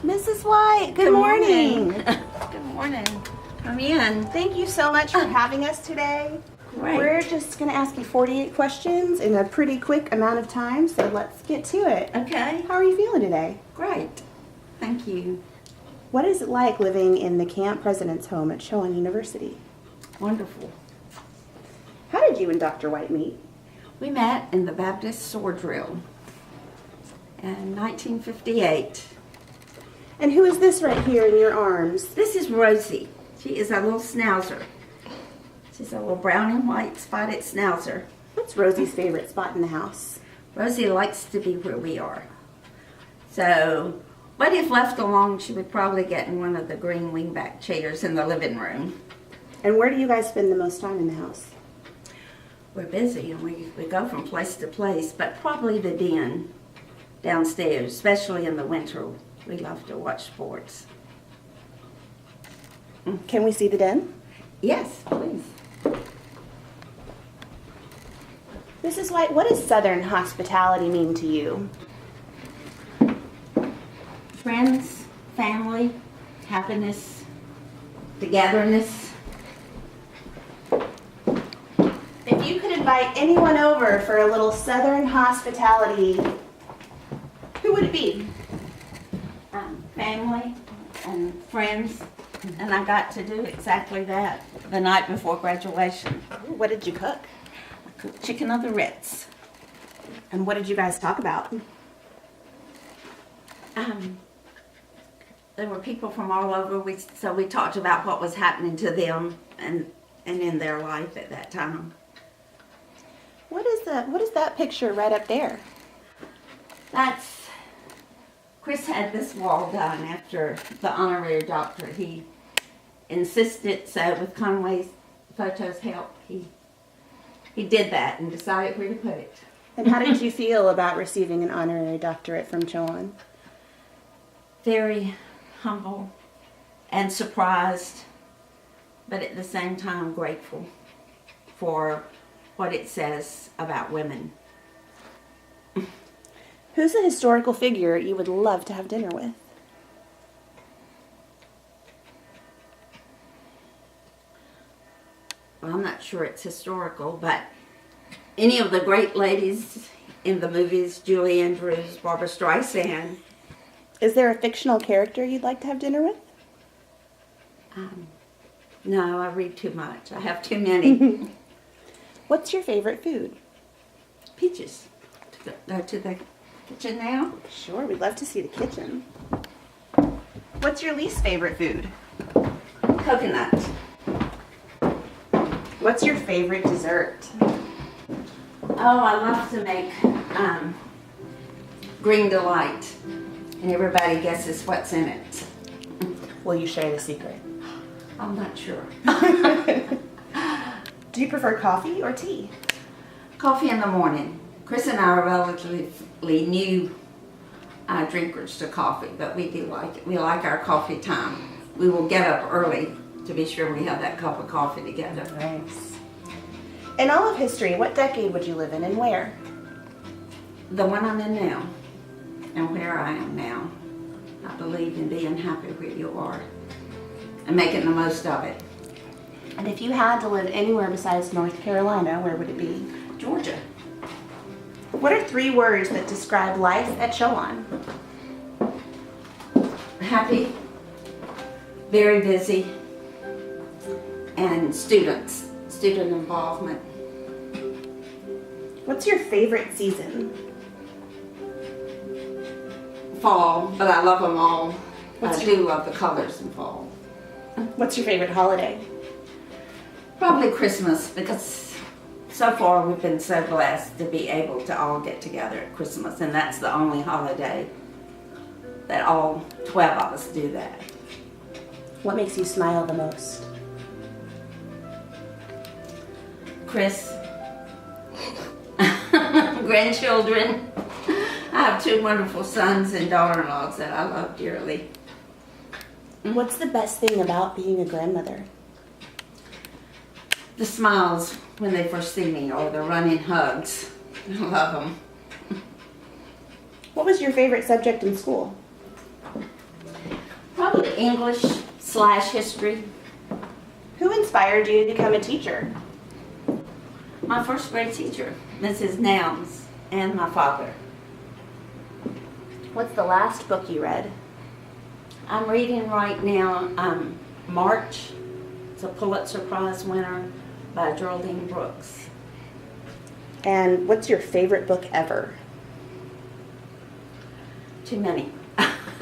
Mrs. White, good morning. Good morning. Come in. Thank you so much for having us today. Great. We're just going to ask you 48 questions in a pretty quick amount of time, so let's get to it. Okay. How are you feeling today? Great. Thank you. What is it like living in the Camp President's Home at Chowan University? Wonderful. How did you and Dr. White meet? We met in the Baptist sword drill in 1958. And who is this right here in your arms? This is Rosie. She is a little schnauzer. She's a little brown and white spotted schnauzer. What's Rosie's favorite spot in the house? Rosie likes to be where we are. So, but if left alone, she would probably get in one of the green wingback chairs in the living room. And where do you guys spend the most time in the house? We're busy and we go from place to place, but probably the den downstairs, especially in the winter. We love to watch sports. Can we see the den? Yes, please. Mrs. White, what does Southern hospitality mean to you? Friends, family, happiness, togetherness. If you could invite anyone over for a little Southern hospitality, who would it be? Family and friends, and I got to do exactly that the night before graduation. What did you cook? I cooked chicken of the Ritz. And what did you guys talk about? There were people from all over, so we talked about what was happening to them and in their life at that time. What is that picture right up there? Chris had this wall done after the Honorary Doctorate. He insisted, so with Conway's photos help, he did that and decided where to put it. And how did you feel about receiving an Honorary Doctorate from Chowan? Very humble and surprised, but at the same time grateful for what it says about women. Who's a historical figure you would love to have dinner with? Well, I'm not sure it's historical, but any of the great ladies in the movies, Julie Andrews, Barbara Streisand. Is there a fictional character you'd like to have dinner with? No, I read too much. I have too many. What's your favorite food? Peaches. Go to the kitchen now? Sure, we'd love to see the kitchen. What's your least favorite food? Coconut. What's your favorite dessert? Oh, I love to make green delight, and everybody guesses what's in it. Will you share the secret? I'm not sure. Do you prefer coffee or tea? Coffee in the morning. Chris and I are relatively new drinkers to coffee, but we do like it. We like our coffee time. We will get up early to be sure we have that cup of coffee together. Nice. In all of history, what decade would you live in and where? The one I'm in now and where I am now. I believe in being happy where you are and making the most of it. And if you had to live anywhere besides North Carolina, where would it be? Georgia. What are 3 words that describe life at Chowan? Happy, very busy, and student involvement. What's your favorite season? Fall, but I love them all. I do love the colors in fall. What's your favorite holiday? Probably Christmas, because so far we've been so blessed to be able to all get together at Christmas, and that's the only holiday that all 12 of us do that. What makes you smile the most? Chris. Grandchildren. I have 2 wonderful sons and daughter-in-laws that I love dearly. What's the best thing about being a grandmother? The smiles when they first see me, or the running hugs. I love them. What was your favorite subject in school? Probably English/history. Who inspired you to become a teacher? My first grade teacher, Mrs. Nouns, and my father. What's the last book you read? I'm reading right now March. It's a Pulitzer Prize winner by Geraldine Brooks. And what's your favorite book ever? Too many.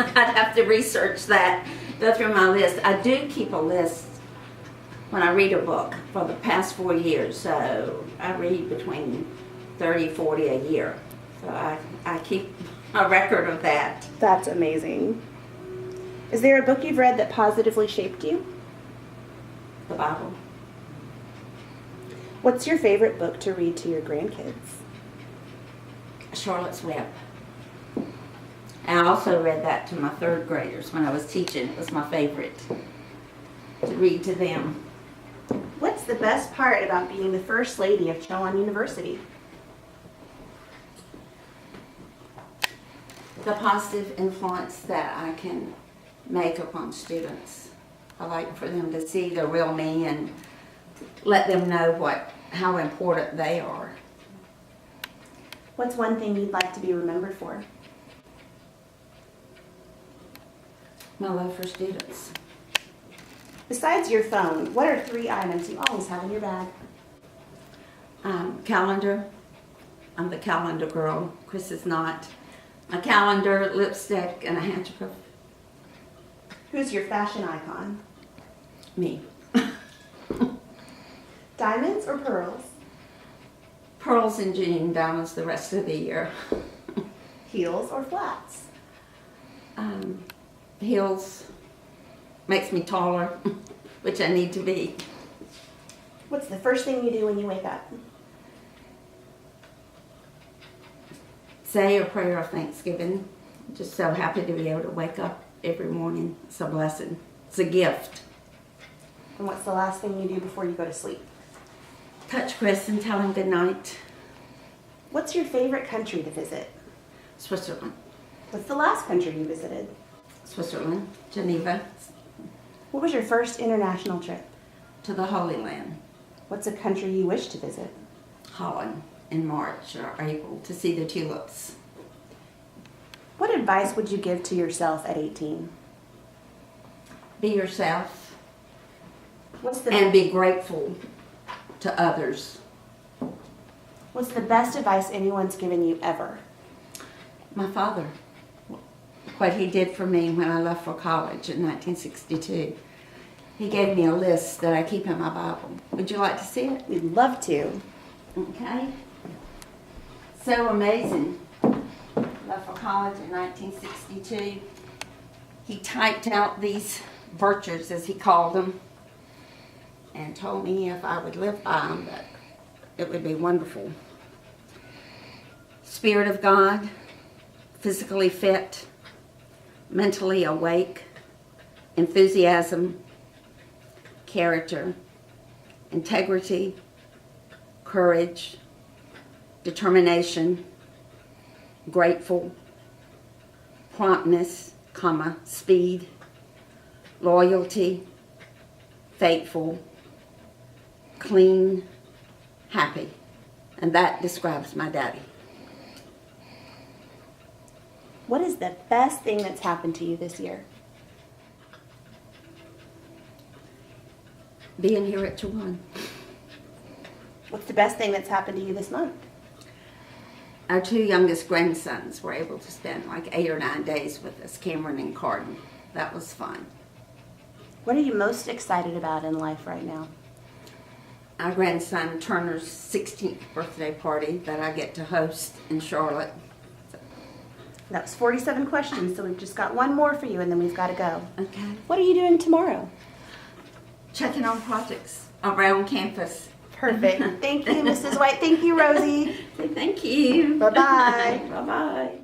I'd have to research that, go through my list. I do keep a list when I read a book for the past 4 years, so I read between 30, 40 a year. So I keep a record of that. That's amazing. Is there a book you've read that positively shaped you? The Bible. What's your favorite book to read to your grandkids? Charlotte's Web. And I also read that to my third graders when I was teaching. It was my favorite to read to them. What's the best part about being the First Lady of Chowan University? The positive influence that I can make upon students. I like for them to see the real me and let them know how important they are. What's one thing you'd like to be remembered for? My love for students. Besides your phone, what are 3 items you always have in your bag? Calendar. I'm the calendar girl. Chris is not. My calendar, lipstick, and a handkerchief. Who's your fashion icon? Me. Diamonds or pearls? Pearls in June, diamonds the rest of the year. Heels or flats? Heels makes me taller, which I need to be. What's the first thing you do when you wake up? Say a prayer of thanksgiving. I'm just so happy to be able to wake up every morning. It's a blessing. It's a gift. And what's the last thing you do before you go to sleep? Touch Chris and tell him good night. What's your favorite country to visit? Switzerland. What's the last country you visited? Switzerland, Geneva, What was your first international trip? to the Holy Land. What's a country you wish to visit? Holland in March or April to see the tulips. What advice would you give to yourself at 18? Be yourself What's the and be grateful to others. What's the best advice anyone's given you ever? My father, what he did for me when I left for college in 1962. He gave me a list that I keep in my Bible. Would you like to see it? We'd love to. Okay. So amazing. Left for college in 1962. He typed out these virtues, as he called them, and told me if I would live by them, that it would be wonderful. Spirit of God, physically fit, mentally awake, enthusiasm, character, integrity, courage, determination, grateful, promptness, speed, loyalty, faithful, clean, happy. And that describes my daddy. What is the best thing that's happened to you this year? Being here at Chowan. What's the best thing that's happened to you this month? Our 2 youngest grandsons were able to spend like 8 or 9 days with us, Cameron and Carden. That was fun. What are you most excited about in life right now? Our grandson Turner's 16th birthday party that I get to host in Charlotte. That was 47 questions, so we've just got one more for you and then we've got to go. Okay. What are you doing tomorrow? Checking on projects around campus. Perfect. Thank you, Mrs. White. Thank you, Rosie. Thank you. Bye-bye. Bye-bye.